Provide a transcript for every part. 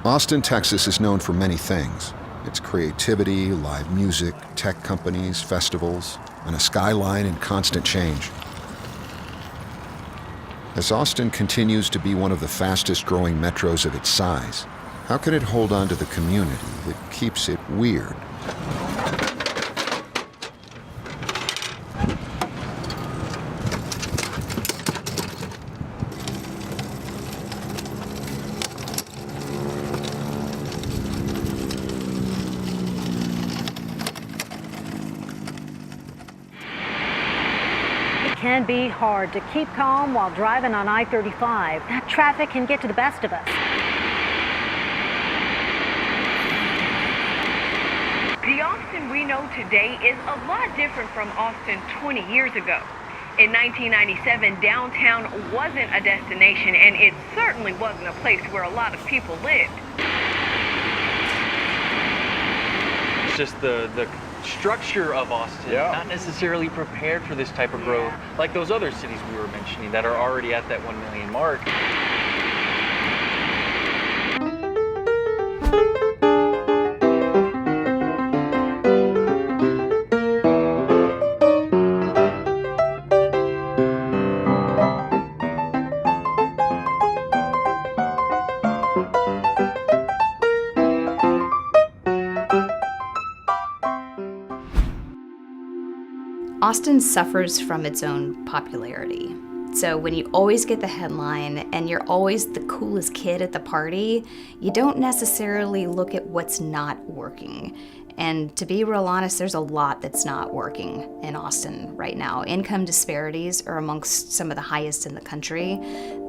Austin, Texas is known for many things. Its creativity, live music, tech companies, festivals, and a skyline in constant change. As Austin continues to be one of the fastest growing metros of its size, how can it hold on to the community that keeps it weird? It can be hard to keep calm while driving on I-35. That traffic can get to the best of us. The Austin we know today is a lot different from Austin 20 years ago. In 1997, downtown wasn't a destination, and it certainly wasn't a place where a lot of people lived. It's just the structure of Austin, not necessarily prepared for this type of growth, like those other cities we were mentioning that are already at that 1 million mark. Austin suffers from its own popularity. So when you always get the headline and you're always the coolest kid at the party, you don't necessarily look at what's not working. And to be real honest, there's a lot that's not working in Austin right now. Income disparities are amongst some of the highest in the country.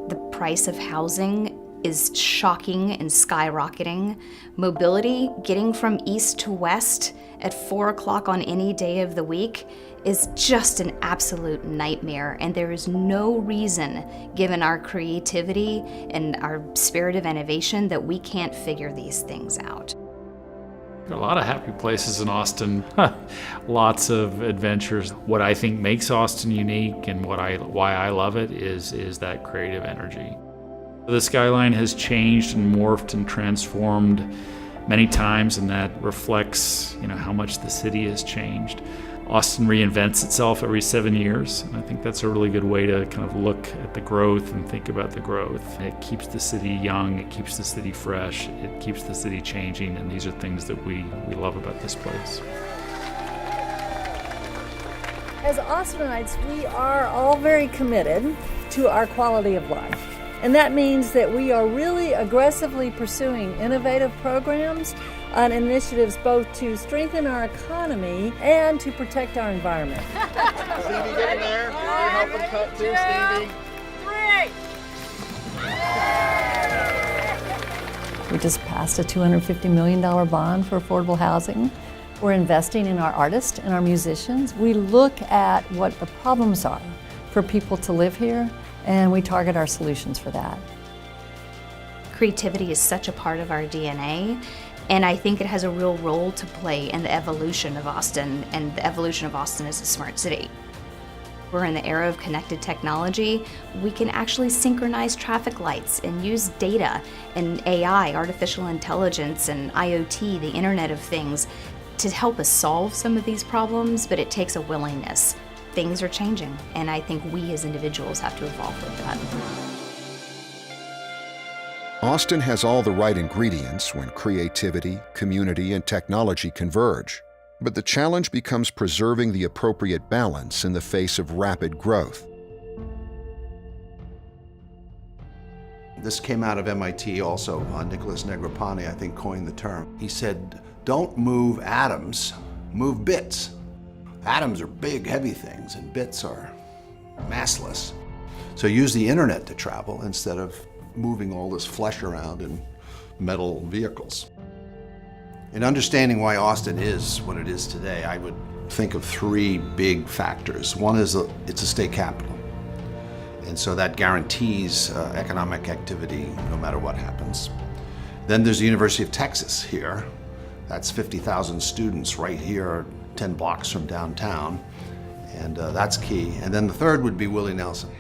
The price of housing is shocking and skyrocketing. Mobility, getting from east to west at 4 o'clock on any day of the week, is just an absolute nightmare, and there is no reason, given our creativity and our spirit of innovation, that we can't figure these things out. A lot of happy places in Austin, lots of adventures. What I think makes Austin unique and why I love it is that creative energy. The Skyline has changed and morphed and transformed many times, and that reflects, how much the city has changed. Austin reinvents itself every 7 years, and I think that's a really good way to kind of look at the growth and think about the growth. It keeps the city young, it keeps the city fresh, it keeps the city changing, and these are things that we love about this place. As Austinites, we are all very committed to our quality of life. And that means that we are really aggressively pursuing innovative programs and initiatives both to strengthen our economy and to protect our environment. Stevie, get in there. You're helping cut too, Stevie. 3. We just passed a $250 million bond for affordable housing. We're investing in our artists and our musicians. We look at what the problems are for people to live here, and we target our solutions for that. Creativity is such a part of our DNA, and I think it has a real role to play in the evolution of Austin and the evolution of Austin as a smart city. We're in the era of connected technology. We can actually synchronize traffic lights and use data and AI, artificial intelligence, and IoT, the Internet of Things, to help us solve some of these problems, but it takes a willingness. Things are changing, and I think we as individuals have to evolve with that. Austin has all the right ingredients when creativity, community, and technology converge. But the challenge becomes preserving the appropriate balance in the face of rapid growth. This came out of MIT also. Nicholas Negroponte, I think, coined the term. He said, don't move atoms, move bits. Atoms are big, heavy things, and bits are massless. So use the internet to travel instead of moving all this flesh around in metal vehicles. In understanding why Austin is what it is today, I would think of 3 big factors. One is it's a state capital. And so that guarantees economic activity no matter what happens. Then there's the University of Texas here. That's 50,000 students right here, 10 blocks from downtown. And that's key. And then the third would be Willie Nelson.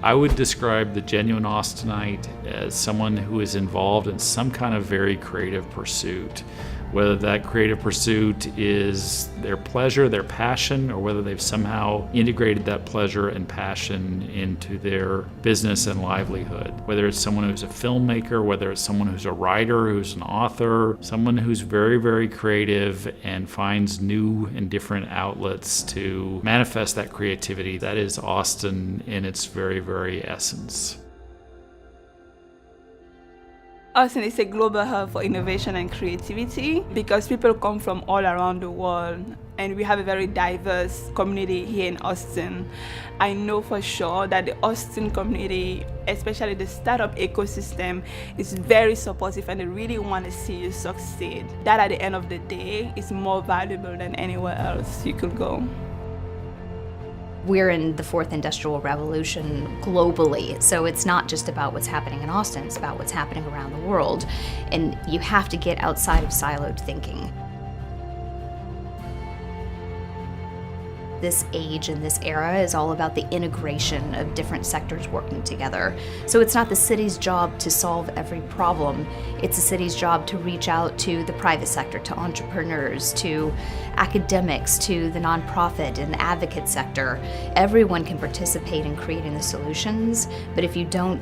I would describe the genuine Austinite as someone who is involved in some kind of very creative pursuit. Whether that creative pursuit is their pleasure, their passion, or whether they've somehow integrated that pleasure and passion into their business and livelihood. Whether it's someone who's a filmmaker, whether it's someone who's a writer, who's an author, someone who's very, very creative and finds new and different outlets to manifest that creativity. That is Austin in its very, very essence. Austin is a global hub for innovation and creativity because people come from all around the world and we have a very diverse community here in Austin. I know for sure that the Austin community, especially the startup ecosystem, is very supportive and they really want to see you succeed. That at the end of the day is more valuable than anywhere else you could go. We're in the fourth industrial revolution globally, so it's not just about what's happening in Austin, it's about what's happening around the world. And you have to get outside of siloed thinking. This age and this era is all about the integration of different sectors working together. So it's not the city's job to solve every problem. It's the city's job to reach out to the private sector, to entrepreneurs, to academics, to the nonprofit and the advocate sector. Everyone can participate in creating the solutions, but if you don't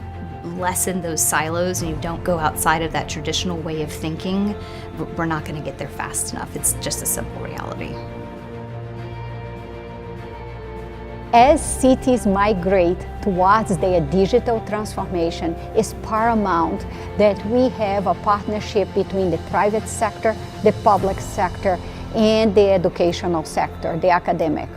lessen those silos and you don't go outside of that traditional way of thinking, we're not going to get there fast enough. It's just a simple reality. As cities migrate towards their digital transformation, it's paramount that we have a partnership between the private sector, the public sector, and the educational sector, the academic.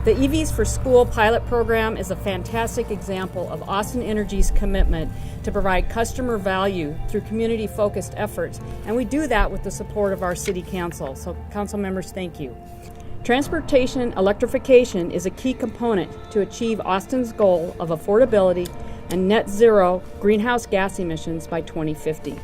The EVs for School pilot program is a fantastic example of Austin Energy's commitment to provide customer value through community-focused efforts, and we do that with the support of our City Council. So, Council members, thank you. Transportation electrification is a key component to achieve Austin's goal of affordability and net zero greenhouse gas emissions by 2050.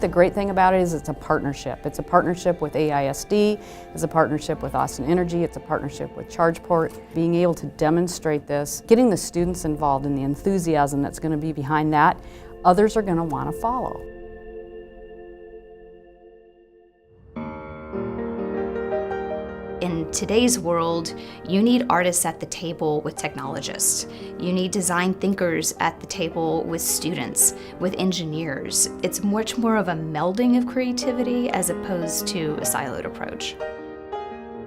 The great thing about it is it's a partnership. It's a partnership with AISD, it's a partnership with Austin Energy, it's a partnership with ChargePort. Being able to demonstrate this, getting the students involved in the enthusiasm that's going to be behind that, others are going to want to follow. In today's world, you need artists at the table with technologists. You need design thinkers at the table with students, with engineers. It's much more of a melding of creativity as opposed to a siloed approach.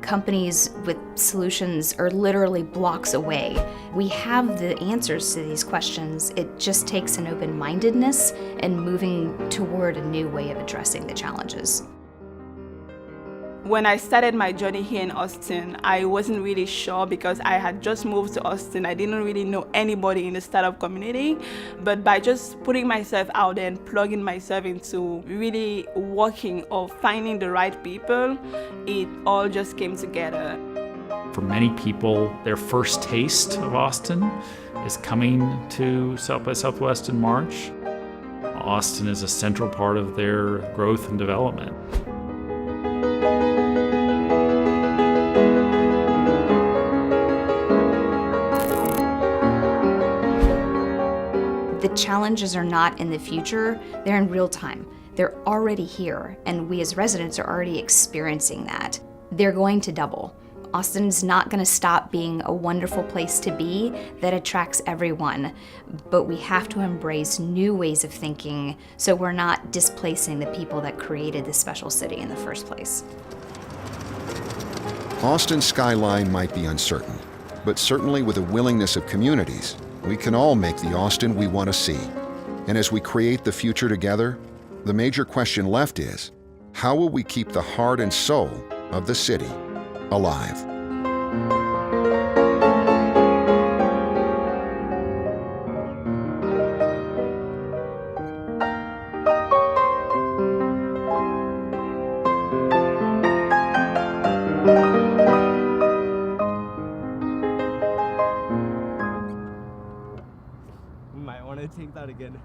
Companies with solutions are literally blocks away. We have the answers to these questions. It just takes an open-mindedness and moving toward a new way of addressing the challenges. When I started my journey here in Austin, I wasn't really sure because I had just moved to Austin. I didn't really know anybody in the startup community, but by just putting myself out there and plugging myself into really working or finding the right people, it all just came together. For many people, their first taste of Austin is coming to South by Southwest in March. Austin is a central part of their growth and development. The challenges are not in the future, they're in real time. They're already here, and we as residents are already experiencing that. They're going to double. Austin's not going to stop being a wonderful place to be that attracts everyone, but we have to embrace new ways of thinking so we're not displacing the people that created this special city in the first place. Austin's skyline might be uncertain, but certainly with a willingness of communities, we can all make the Austin we want to see. And as we create the future together, the major question left is, how will we keep the heart and soul of the city alive? Might want to take that again.